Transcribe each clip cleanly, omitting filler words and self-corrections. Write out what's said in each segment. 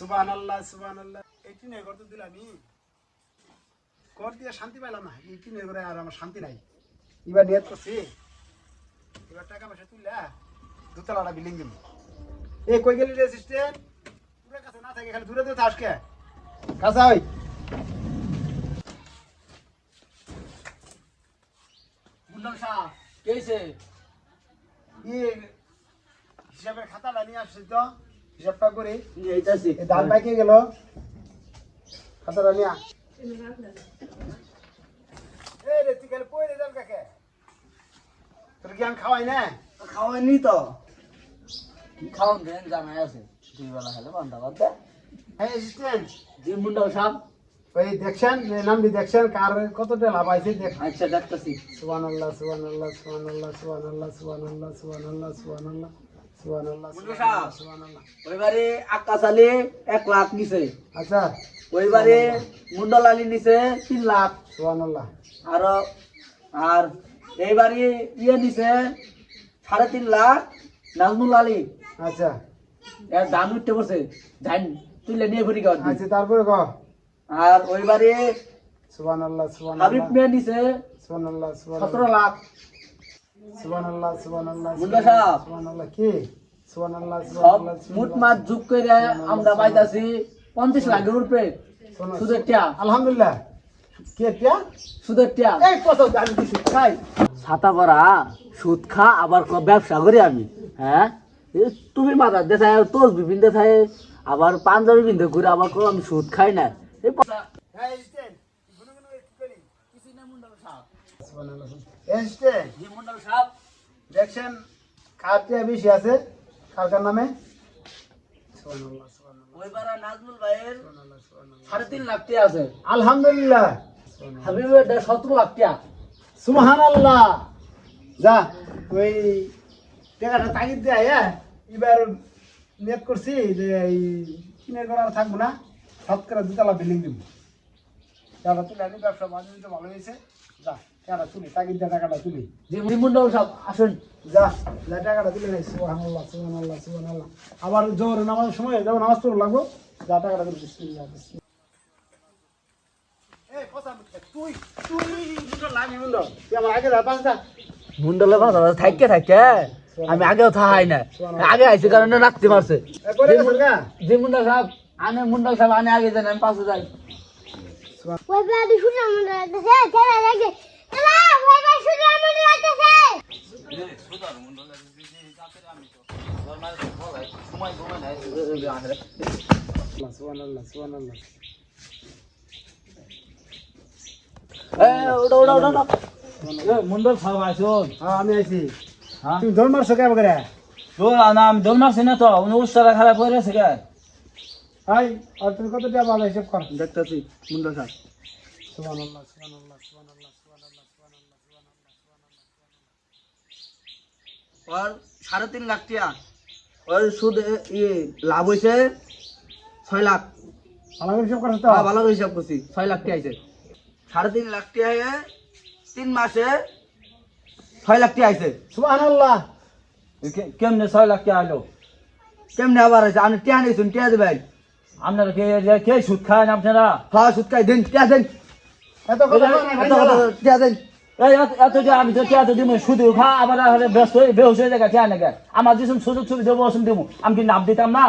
সুবহানাল্লাহ সুবহানাল্লাহ। এই টিনের ঘর তো দিলামই, ঘর দিয়ে শান্তি পাইলাম না। এই টিনের ঘরে আর আমার শান্তি নাই। এবার নিয়ত করছি, এবার টাকা পয়সা তুললে দুতলাটা বিল্ডিং দিব। এই কই গেলি রে সিস্টেম? পুরো কাছে না থাকে, খালি দূরে দূরে থাস কে? কাছে ওই মুন্ডল সাহেব কেছে হিসাবের খাতাটা নিয়ে আসছি তো, হিসাবটা করে এইতাছি এই দাল পাইকে গেল, খাতাটা নিয়ে এই রে তুই খালি পয়রে যান কাকে? তোর কি আমি খাওয়াই না? খাওয়ানি তো কি খাওয়ান দেন জামাই আছে দুই বেলা খেলে বান্ধা বাদ দে হ্যাঁ অ্যাসিস্ট্যান্ট, জি মুন্ডল সাহেব ওই দেখছেন নামটি দেখছেন কার কতটা লাভ আছে দেখ। আচ্ছা দেখতাছি সুবহানাল্লাহ সুবহানাল্লাহ সুবহানাল্লাহ সুবহানাল্লাহ সুবহানাল্লাহ সুবহানাল্লাহ সুবহানাল্লাহ সুবহানাল্লাহ মুন্ডল সাহেব সুবহানাল্লাহ। ওইবারে আকাশ আলী 1 লাখ নিছে, আচ্ছা ওইবারে মুন্ডল আলী নিছে 3 লাখ, সুবহানাল্লাহ। আর এইবারে ইয়ে নিছে 3.5 লাখ নাজমুল আলী। আচ্ছা এর দাম উঠতে পড়ছে জান তুইলে নিয়ে ঘুরি গাওয়া আচ্ছা তারপরে কর। আর ওইবারে সুবহানাল্লাহ হাবিব সুবহানাল্লাহ মেয়ে নিছে সুবহানাল্লাহ 17 লাখ। সুবহানাল্লাহ সুবহানাল্লাহ মুন্ডা সাহেব সুবহানাল্লাহ। কি সুবহানাল্লাহ সব সুবহানাল্লাহ মুট মাত যোগ করে আমরা পাইতাছি 50 লাখের উপরে সুদের টিয়া। আলহামদুলিল্লাহ। কে টিয়া? সুদের টিয়া এই কত দামি দিছি খাই। ছাতা পরা সুদ খা আবার ব্যবসা করি আমি। হ্যাঁ তুমি মাথার দেখায় তোর বিভিন্ন দেখায় আবার পাঞ্জাবি বিন্দু ঘুরে আবার আমি সুদ খাই না। এই হ্যাঁ অ্যাসিস্ট্যান্ট, গুনো গুনো কি করি? কিছুই না মুন্ডল সাহেব। সুবহানাল্লাহ। অ্যাসিস্ট্যান্ট জি মুন্ডল সাহেব দেখছেন কার টিয়া বেশি আছে, কার নামে? সুবহানাল্লাহ সুবহানাল্লাহ ওইবারে নাজমুল ভাইয়ের সুবহানাল্লাহ সুবহানাল্লাহ। 3.5 লাখ টিয়া আছে, আলহামদুলিল্লাহ। হাবিবের 17 লাখ টিয়া। সুবহানাল্লাহ। যা ওই টাকাটা তাগিদ দেয়। হ্যাঁ এবার নিয়ত করছি যে এই কিনের ঘর আর থাকবো না, শতকরা 2 তলা বিল্ডিং দিব। টাকাটা তুলে আনি, ব্যবসা বাণিজ্য ভালো হয়েছে। যা টাকাটা তুলি, তাগিদ দেয় টাকাটা তুলি। জি মুন্ডল সাহেব আসুন। যা যা টাকাটা তুলে নেই। সুবহানাল্লাহ সুবহানাল্লাহ সুবহানাল্লাহ। আবার জোহরের নামাজের সময় যখন নামাজ পড়া লাগবো, যা টাকাটা তুলি। বিসমিল্লাহ বিসমিল্লাহ। এই কথা তুই তুই মুন্ডল না, আমি মুন্ডল, তুই আমার আগে যা, পাঁচটা মুন্ডলের ভাষা থাকতে থাকে আমি আগেও থাহাই না, আগে আইসি কারণে নাকতে মারছে। পরে গেছেন গা? জি মুন্ডল সাহেব আনে, মুন্ডল সাহেব আনে আগে যান, আমি পাশে যাই। ওই বাড়ি শুনে মনে লাগতেছে কেন লাগে এলা ওই বাড়ি শুনে মনে লাগতেছে সুবহানাল্লাহ সুবহানাল্লাহ। মুন্ডল সাহেব আসুন। হ্যাঁ আমি আইছি। হ্যাঁ তুমি দৌড় মারছো কেমন করে? আমি দোল মারছি না তো, উৎসারা খারাপ হয়ে গেছে গে। হাই আর তুমি কত টাকা পাবে হিসাব কর। দেখতেছি মুন্ডল সাহেব সুবহানাল্লাহ সুবহানাল্লাহ সুবহানাল্লাহ সুবহানাল্লাহ সুবহানাল্লাহ সুবহানাল্লাহ। ওর 3.5 লাখ টিয়া, ওর সুদ লাভ হয়েছে 6 লাখ। ভালো করে হিসাব করছো তো? ভালো করে হিসাব করছি, 6 লাখ টিয়া আইছে। 3.5 লাখ টিয়া 3 মাসে 6 লাখ টিয়া আইছে। সুবহানাল্লাহ। কেমনে 6 লাখ টিয়া আইলো? কেমনে আবার আইছে? আপনি টিয়া নিয়েছেন, টিয়া দেবেন। আপনারা কে সুদ খান আপনারা? হ্যাঁ সুদ খাই, দেন টিয়া দেন। এত কথা টিয়া দেন। এত টিয়া আমি তো টিয়া তো দিব, শুধু খা আবার ব্যস্ত হয়ে বেহস হয়ে যায় টিয়া নাকি। আমার যে সুযোগ সুবিধা দেবো ওসব দেবো, আমি কি নাম দিতাম না?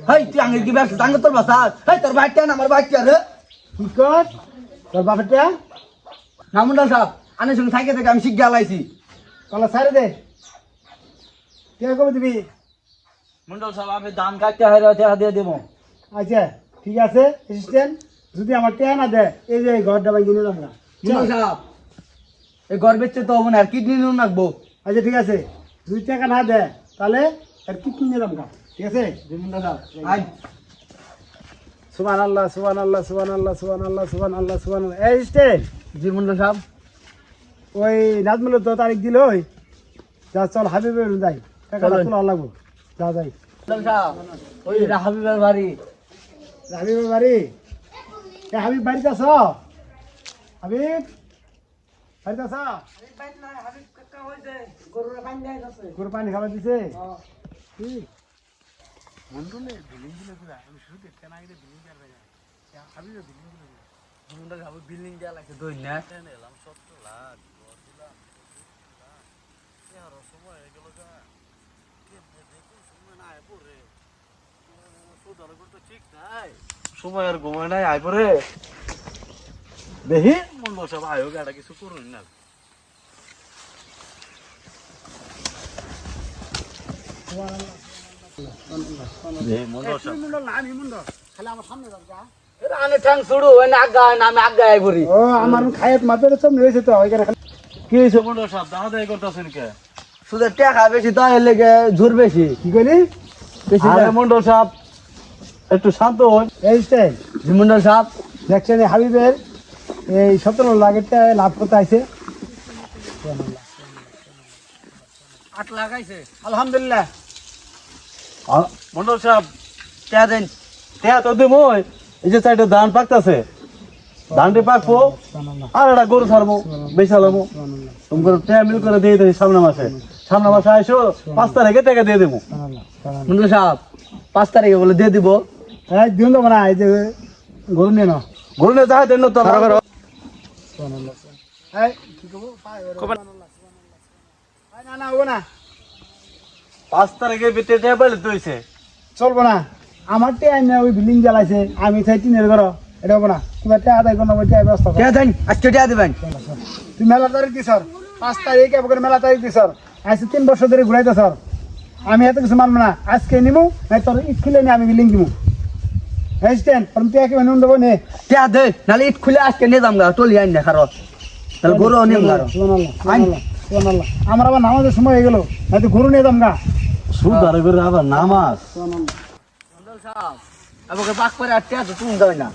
হেই তুই আঙের কি ব্যবসা জাঙ্গ তোর বাসা? হেই তোর বাইক টিয়া না আমার বাইক টিয়া রে? কি কর তোর বাপের টিয়া? না মুন্ডল সাহেব আনের সঙ্গে থাকে থেকে আমি শিখ গেলাইছি। তাহলে ছাড়ে দে, টিয়া কবে দিবি? মুন্ডল সাহেব আমি ধান কাটতে হয় টিয়া দিয়ে দেবো। আচ্ছা ঠিক আছে অ্যাসিস্ট্যান্ট, যদি আমার টিয়া না দেয় এই যে ঘরটা ভাই কিনে দাম না। মুন্ডল সাহেব এই ঘর বেচতে তো হবো না, আর কিডনি নুন রাখবো। আচ্ছা ঠিক আছে, যদি টাকা না দেয় তাহলে আর কি কিনে দাম না, ঠিক আছে? মুন্ডল সাহেব আই সুবহানাল্লাহ সুবহানাল্লাহ সুবহানাল্লাহ সুবহানাল্লাহ সুবহানাল্লাহ সুবহানাল্লাহ। অ্যাসিস্ট্যান্ট, জি মুন্ডল সাহেব ওই নাজমুলের তো তারিখ দিল, ওই যা চল হাবিবের যাই, টাকাটা তোলা লাগবো। যা যাই। মুন্ডল সাহেব ওই হাবিবের বাড়ি। হাবিবের বাড়ি? এ হাবিব বাড়িতে আছ? হাবিব বাড়িতে আছ? গরু পানি খাবার দিছে? ঠিক মন্ডলে বিল্ডিং গুলো পুরা আমি শুরু দেখতে না গেলে বিল্ডিং আর ভাই হাবিবে বিল্ডিং গুলো মুন্ডা যাবো বিল্ডিং দেয়া লাগছে দই না এলাম 70 লাখ ঘর দিলাম সময় হয়ে গেল গা কেমনে দেখুন সময় না আয় পড়ে সুদার তো ঠিক নাই সময় আর ঘুমায় নাই আয় পড়ে দেখি মন্ডল সব আয়ো গাড়া কিছু করুন না মন্ডল সব মন্ডল না আমি মন্ডল খালি আমার সামনে যাও যা আনে ঠ্যাং ছুড়ু ওই না আজ্ঞা হয় না আমি আজ্ঞা আই পড়ি ও আমার খায়াত মাপের সব রয়েছে তো ওইখানে কি হয়েছে মন্ডল সব দাদা দায়ী করতেছেন কে শুধু টাকা বেশি তো এর লেগে জোর বেশি কি কইলি বেশি আরে মন্ডল সাহেব একটু শান্ত হন এই স্টাইল জি মন্ডল সাহেব দেখছেন এই হাবিবের এই 17 লাখেরটা লাভ করতে আইছে 8 লাখ আইছে আলহামদুলিল্লাহ মন্ডল সাহেব টাকা দেন তো দেবো এই যে সাইডে ধান পাকতেছে ধানটি পাকবো আর একটা গরু ছাড়বো বেচালামো তোমার মিল করে দিয়ে দেবো সামনে মাসে আইসো 5 তারিখে টাকা দিয়ে দেবো মন্ডল সাহেব 5 তারিখে বলে দিয়ে দিব এই দিন তো না এই যে গরু নিয়ে নাও গরু নিয়ে যাই দেন তো এই কি কব না না ও না 5 তারিখে ভিতরে টাকা পাইলে তো হইছে চলবো না আমার তে আইনা ওই বিল্ডিং জ্বালাইছে আমি চাই টিনের ঘর এটা হবো না তোমার তে আদায় কোনো বইটা ব্যবস্থা করো। টাকা দেন আজকে টাকা দিবেন তুই মেলা তারিখ দি স্যার 5 তারিখ এবার মেলা তারিখ দি স্যার আজকে 3 বছর ধরে ঘুরাইতে স্যার আমি এত কিছু মানবো না আজকে নিমু নাই তোর ইট খুলে নিয়ে আমি বিল্ডিং দিমু হ্যাঁ কারণ তুই একে নুন দেবো নে টাকা দে নালে ইট খুলে আজকে নিয়ে যাম গা টলি আইন না খারো তাহলে গরু নিয়ে গারো সুবহানাল্লাহ আমার আবার নামাজের সময় হয়ে গেল হয়তো গরু নিয়ে দাম গা সুদ আর করে আবার নামাজ মন্ডল সাহেব আমাকে পাক করে আর টাকা তো তুমি দাও না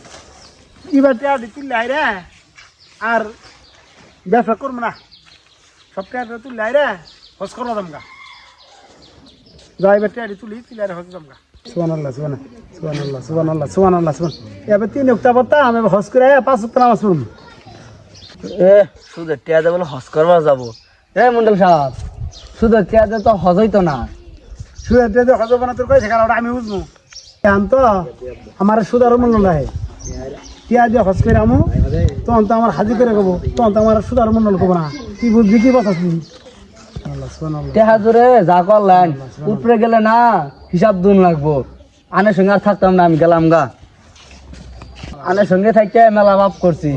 এবার টিয়া তুললে আই রে আর ব্যবসা করবো না সব টিয়া তুললে আই রে হজ করবো দাম গা যাই এবার টিয়া তুলি তুলে আর হজ দাম গা সুবহানাল্লাহ সুবহানাল্লাহ এবার 3 অক্টোবর আমি হজ করে 5 অক্টোবর নামাজ পড়ব এ শুধু টাকা দে বলে হজ করবা যাব এ মন্ডল সাহেব শুধু টাকা দে তো হজ হইতো না সুদের টিয়া হজ বানা তোর কইছে কারণ আমি বুঝবো এখন তো আমার সুদার মূল্য নাই টিয়া দিয়ে হজ করে আমু তখন তো আমার হাজি করে কব তখন তো আমার সুদার মূল্য কব না কি বুঝবি কি বসাস সুবহানাল্লাহ টাকা জোরে যা করলেন উপরে গেলে না হিসাব দুন লাগবো আনের সঙ্গে আর থাকতাম না আমি গেলাম গা আনের সঙ্গে থাকতে মেলা ভাব করছি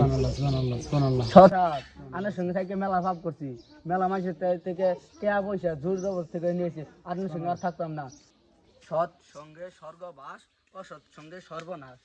আনের সঙ্গে থাকতে মেলা ভাব করছি মেলা মাসের থেকে টাকা পয়সা জোর জবর থেকে নিয়েছি আনের সঙ্গে আর থাকতাম না সৎ সঙ্গে স্বর্গবাস অসৎ সঙ্গে সর্বনাশ